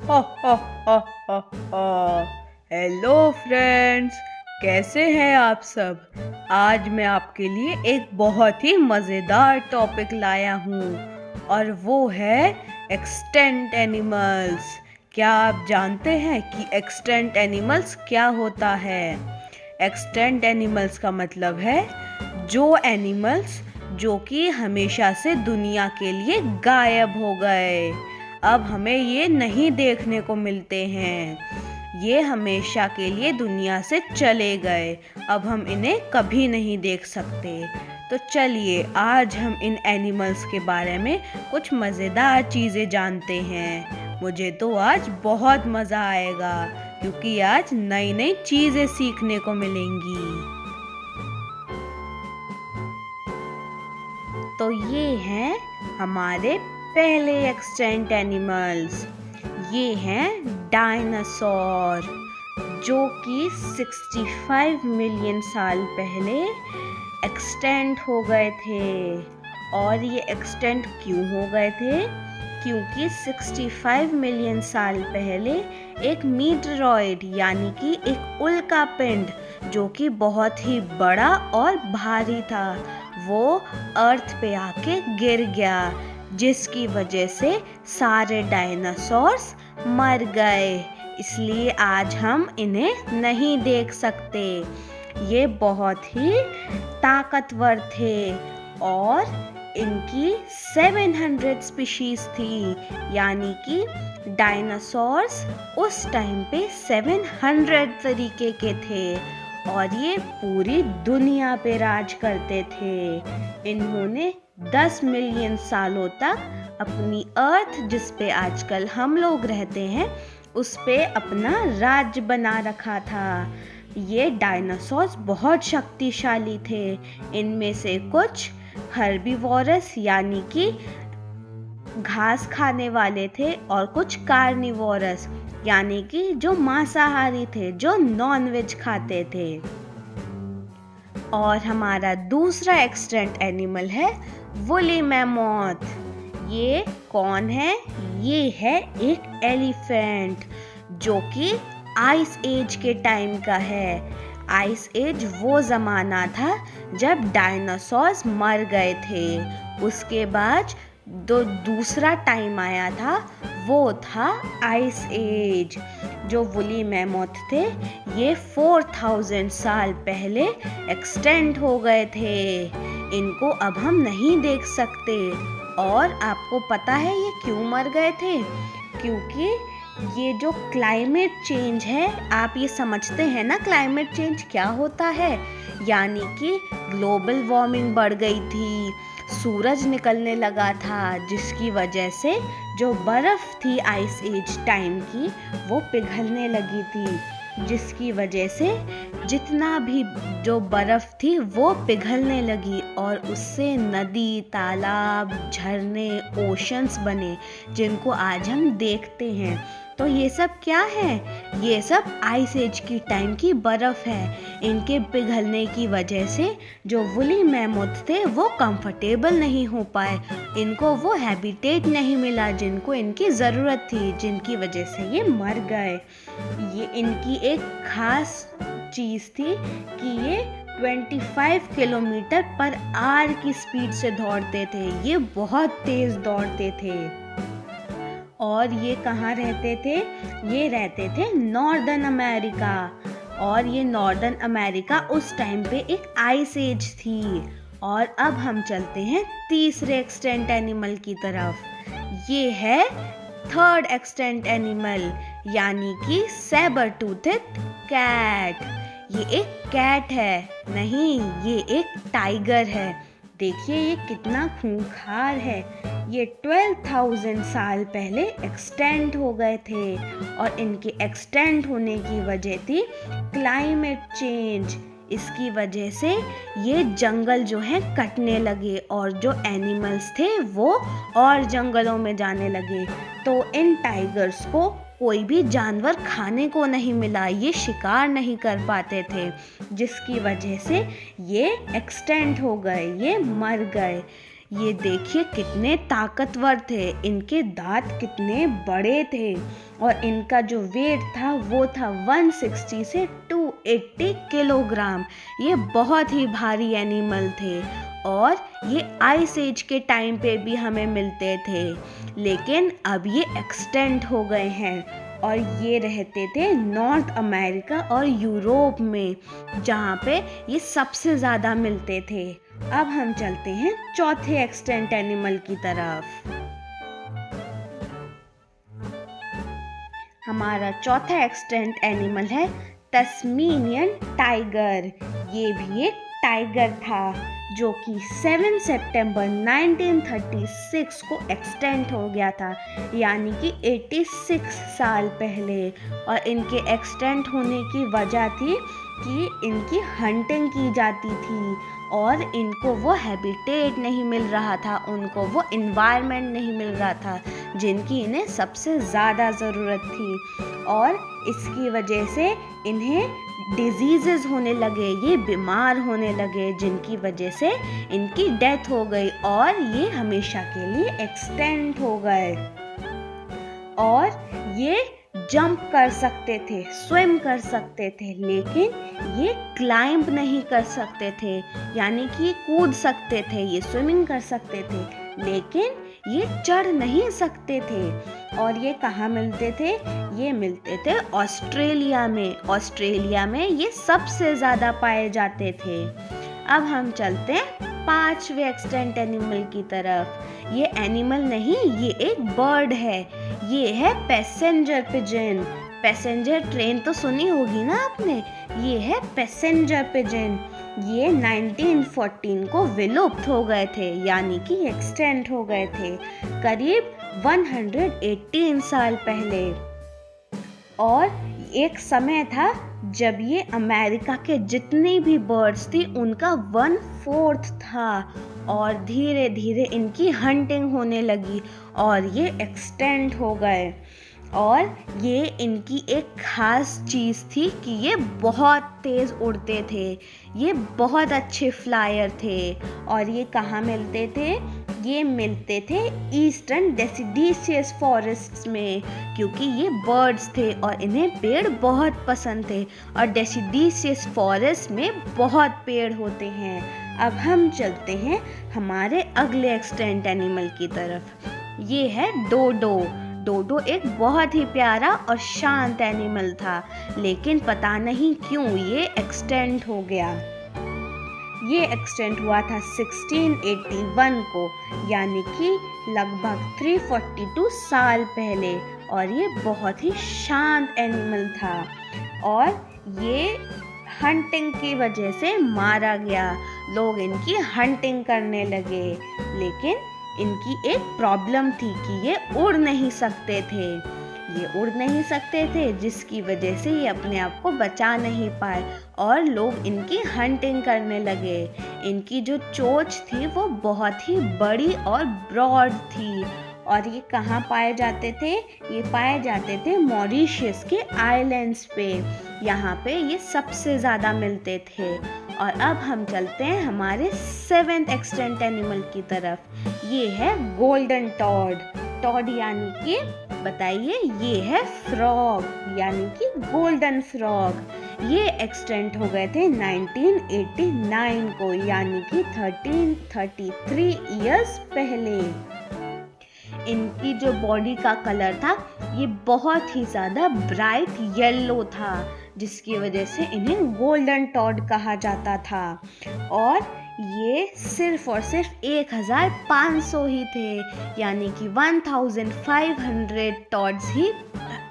हा हा हा हा हा। हेलो फ्रेंड्स, कैसे हैं आप सब। आज मैं आपके लिए एक बहुत ही मज़ेदार टॉपिक लाया हूँ और वो है एक्सटेंट एनिमल्स। क्या आप जानते हैं कि एक्सटेंट एनिमल्स क्या होता है। एक्सटेंट एनिमल्स का मतलब है जो एनिमल्स जो कि हमेशा से दुनिया के लिए गायब हो गए, अब हमें ये नहीं देखने को मिलते हैं। ये हमेशा के लिए दुनिया से चले गए, अब हम इन्हें कभी नहीं देख सकते। तो चलिए आज हम इन एनिमल्स के बारे में कुछ मज़ेदार चीज़ें जानते हैं। मुझे तो आज बहुत मज़ा आएगा क्योंकि आज नई नई चीज़ें सीखने को मिलेंगी। तो ये हैं हमारे पहले एक्सटेंट एनिमल्स। ये हैं डायनासोर जो कि 65 मिलियन साल पहले एक्सटेंट हो गए थे। और ये एक्सटेंट क्यों हो गए थे? क्योंकि 65 मिलियन साल पहले एक मीटरॉइड यानी कि एक उल्का पिंड जो कि बहुत ही बड़ा और भारी था, वो अर्थ पे आके गिर गया, जिसकी वजह से सारे डायनासोर्स मर गए। इसलिए आज हम इन्हें नहीं देख सकते। ये बहुत ही ताकतवर थे और इनकी 700 स्पीशीज थी, यानी कि डायनासोर्स उस टाइम पे 700 तरीके के थे और ये पूरी दुनिया पे राज करते थे। इन्होंने 10 मिलियन सालों तक अपनी अर्थ, जिस पे आजकल हम लोग रहते हैं, उस पे अपना राज्य बना रखा था। ये डायनासोर्स बहुत शक्तिशाली थे। इनमें से कुछ हर्बीवोरस यानी कि घास खाने वाले थे और कुछ कार्निवोरस यानी कि जो मांसाहारी थे, जो नॉनवेज खाते थे। और हमारा दूसरा एक्सटेंट एनिमल है वुली मैमोथ। ये कौन है? ये है एक एलिफेंट जो कि आइस एज के टाइम का है। आइस एज वो ज़माना था जब डायनासोर्स मर गए थे। उसके बाद जो दूसरा टाइम आया था वो था आइस एज। जो वुली मैमोथ थे ये 4000 साल पहले एक्सटेंट हो गए थे। इनको अब हम नहीं देख सकते। और आपको पता है ये क्यों मर गए थे? क्योंकि ये जो क्लाइमेट चेंज है, आप ये समझते हैं ना क्लाइमेट चेंज क्या होता है? यानी कि ग्लोबल वार्मिंग बढ़ गई थी, सूरज निकलने लगा था, जिसकी वजह से जो बर्फ़ थी आइस एज टाइम की वो पिघलने लगी थी, जिसकी वजह से जितना भी जो बर्फ़ थी वो पिघलने लगी और उससे नदी, तालाब, झरने, ओशंस बने, जिनको आज हम देखते हैं। तो ये सब क्या है? ये सब आइस एज की टाइम की बर्फ़ है। इनके पिघलने की वजह से जो वुली मैमोथ थे वो कंफर्टेबल नहीं हो पाए, इनको वो हैबिटेट नहीं मिला जिनको इनकी ज़रूरत थी, जिनकी वजह से ये मर गए। ये इनकी एक खास चीज़ थी कि ये 25 किलोमीटर पर आवर की स्पीड से दौड़ते थे। ये बहुत तेज़ दौड़ते थे। और ये कहाँ रहते थे? ये रहते थे नॉर्दर्न अमेरिका। और ये नॉर्दर्न अमेरिका उस टाइम पे एक आइस एज थी। और अब हम चलते हैं तीसरे एक्सटेंट एनिमल की तरफ। ये है थर्ड एक्सटेंट एनिमल, यानी कि सैबर टूथेड कैट। ये एक कैट है, नहीं, ये एक टाइगर है। देखिए ये कितना खूंखार है। ये 12,000 साल पहले एक्सटेंट हो गए थे और इनके एक्सटेंट होने की वजह थी क्लाइमेट चेंज। इसकी वजह से ये जंगल जो है कटने लगे और जो एनिमल्स थे वो और जंगलों में जाने लगे। तो इन टाइगर्स को कोई भी जानवर खाने को नहीं मिला, ये शिकार नहीं कर पाते थे, जिसकी वजह से ये एक्सटेंट हो गए, ये मर गए। ये देखिए कितने ताकतवर थे, इनके दांत कितने बड़े थे और इनका जो वेट था वो था 160 से 280 किलोग्राम। ये बहुत ही भारी एनिमल थे और ये आइस एज के टाइम पे भी हमें मिलते थे, लेकिन अब ये एक्सटेंट हो गए हैं और ये रहते थे नॉर्थ अमेरिका और यूरोप में, जहाँ पे ये सबसे ज़्यादा मिलते थे। अब हम चलते हैं चौथे एक्सटेंट एनिमल की तरफ। हमारा चौथा एक्सटेंट एनिमल है तस्मेनियन टाइगर। ये भी एक टाइगर था जो कि 7 सितंबर 1936 को एक्सटेंट हो गया था, यानी कि 86 साल पहले। और इनके एक्सटेंट होने की वजह थी कि इनकी हंटिंग की जाती थी और इनको वो हैबिटेट नहीं मिल रहा था, उनको वो इन्वायरमेंट नहीं मिल रहा था जिनकी इन्हें सबसे ज़्यादा ज़रूरत थी। और इसकी वजह से इन्हें डिजीज़ेस होने लगे, ये बीमार होने लगे, जिनकी वजह से इनकी डेथ हो गई और ये हमेशा के लिए एक्सटेंट हो गए। और ये जंप कर सकते थे, स्विम कर सकते थे, लेकिन ये क्लाइंब नहीं कर सकते थे, यानी कि ये कूद सकते थे, ये स्विमिंग कर सकते थे, लेकिन ये चढ़ नहीं सकते थे। और ये कहाँ मिलते थे? ये मिलते थे ऑस्ट्रेलिया में। ऑस्ट्रेलिया में ये सबसे ज़्यादा पाए जाते थे। अब हम चलते हैं पांचवे एक्सटेंट एनिमल की तरफ। ये एनिमल नहीं, ये एक बर्ड है। ये है पैसेंजर पिजन। पैसेंजर ट्रेन तो सुनी होगी ना आपने, ये है पैसेंजर पिजन। ये 1914 को विलुप्त हो गए थे, यानी कि एक्सटेंट हो गए थे करीब 118 साल पहले। और एक समय था जब ये अमेरिका के जितनी भी बर्ड्स थी उनका 1/4 था और धीरे धीरे इनकी हंटिंग होने लगी और ये एक्सटेंट हो गए। और ये इनकी एक ख़ास चीज़ थी कि ये बहुत तेज़ उड़ते थे, ये बहुत अच्छे फ्लायर थे। और ये कहाँ मिलते थे? ये मिलते थे ईस्टर्न डेसिडियस फॉरेस्ट्स में, क्योंकि ये बर्ड्स थे और इन्हें पेड़ बहुत पसंद थे और डेसिडियस फॉरेस्ट में बहुत पेड़ होते हैं। अब हम चलते हैं हमारे अगले एक्सटेंट एनिमल की तरफ। ये है डोडो। डोडो एक बहुत ही प्यारा और शांत एनिमल था, लेकिन पता नहीं क्यों ये एक्सटेंट हो गया। ये एक्सटेंट हुआ था 1681 को, यानी कि लगभग 342 साल पहले। और ये बहुत ही शांत एनिमल था और ये हंटिंग की वजह से मारा गया। लोग इनकी हंटिंग करने लगे, लेकिन इनकी एक प्रॉब्लम थी कि ये उड़ नहीं सकते थे। ये उड़ नहीं सकते थे, जिसकी वजह से ये अपने आप को बचा नहीं पाए और लोग इनकी हंटिंग करने लगे। इनकी जो चोंच थी वो बहुत ही बड़ी और ब्रॉड थी। और ये कहाँ पाए जाते थे? ये पाए जाते थे मॉरिशस के आइलैंड्स पे, यहाँ पे ये सबसे ज़्यादा मिलते थे। और अब हम चलते हैं हमारे 7th एक्सटेंट एनिमल की तरफ। ये है गोल्डन टॉड। टॉड यानी कि बताइए, ये है फ्रॉग, यानी कि गोल्डन फ्रॉग। ये एक्सटेंट हो गए थे 1989 को, यानी कि 1333 इयर्स पहले। इनकी जो बॉडी का कलर था ये बहुत ही ज़्यादा ब्राइट येलो था, जिसकी वजह से इन्हें गोल्डन टॉड कहा जाता था। और ये सिर्फ और सिर्फ 1500 ही थे, यानी कि 1500 टॉड्स ही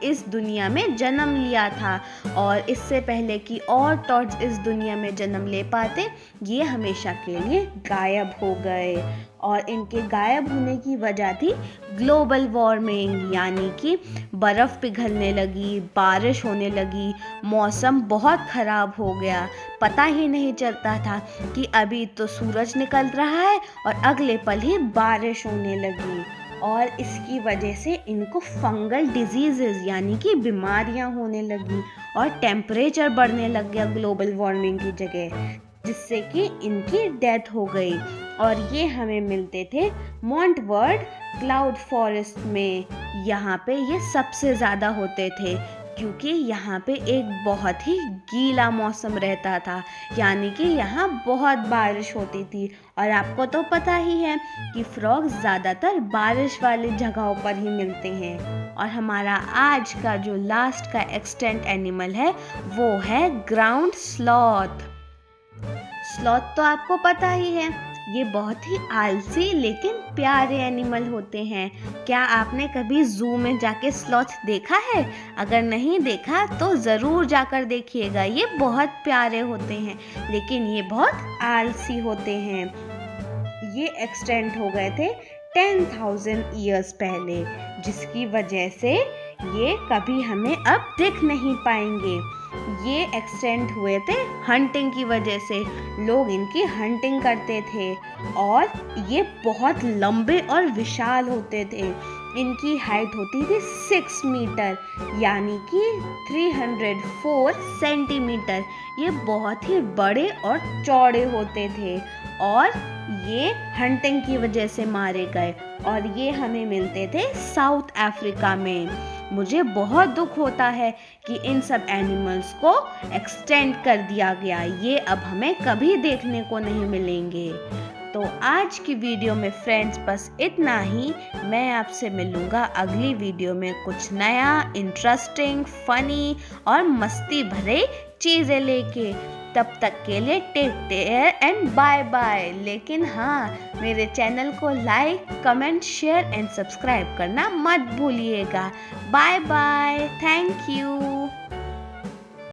इस दुनिया में जन्म लिया था। और इससे पहले कि और टॉड्स इस दुनिया में जन्म ले पाते, ये हमेशा के लिए गायब हो गए। और इनके गायब होने की वजह थी ग्लोबल वार्मिंग, यानी कि बर्फ़ पिघलने लगी, बारिश होने लगी, मौसम बहुत ख़राब हो गया। पता ही नहीं चलता था कि अभी तो सूरज निकल रहा है और अगले पल ही बारिश होने लगी। और इसकी वजह से इनको फंगल डिजीज़ेज़ यानी कि बीमारियां होने लगी और टेम्परेचर बढ़ने लग गया ग्लोबल वार्मिंग की जगह, जिससे कि इनकी डेथ हो गई। और ये हमें मिलते थे मॉन्टवर्ट क्लाउड फॉरेस्ट में। यहाँ पे ये सबसे ज़्यादा होते थे क्योंकि यहाँ पे एक बहुत ही गीला मौसम रहता था, यानी कि यहाँ बहुत बारिश होती थी। और आपको तो पता ही है कि फ्रॉग्स ज़्यादातर बारिश वाली जगहों पर ही मिलते हैं। और हमारा आज का जो लास्ट का एक्सटेंट एनिमल है वो है ग्राउंड स्लॉथ। स्लॉथ तो आपको पता ही है, ये बहुत ही आलसी लेकिन प्यारे एनिमल होते हैं। क्या आपने कभी जू में जाके स्लॉथ देखा है? अगर नहीं देखा तो ज़रूर जाकर देखिएगा। ये बहुत प्यारे होते हैं लेकिन ये बहुत आलसी होते हैं। ये एक्सटेंट हो गए थे 10,000 ईयर्स पहले, जिसकी वजह से ये कभी हमें अब दिख नहीं पाएंगे। ये एक्सटेंट हुए थे हंटिंग की वजह से। लोग इनकी हंटिंग करते थे और ये बहुत लंबे और विशाल होते थे। इनकी हाइट होती थी 6 मीटर यानी कि 304 सेंटीमीटर। ये बहुत ही बड़े और चौड़े होते थे और ये हंटिंग की वजह से मारे गए। और ये हमें मिलते थे साउथ अफ्रीका में। मुझे बहुत दुख होता है कि इन सब एनिमल्स को एक्सटेंड कर दिया गया। ये अब हमें कभी देखने को नहीं मिलेंगे। तो आज की वीडियो में फ्रेंड्स बस इतना ही। मैं आपसे मिलूँगा अगली वीडियो में कुछ नया, इंटरेस्टिंग, फनी और मस्ती भरे चीज़ें लेके। तब तक के लिए take care and bye bye. लेकिन हाँ, मेरे चैनल को like, comment, share and subscribe करना मत भूलिएगा। Bye bye, thank you.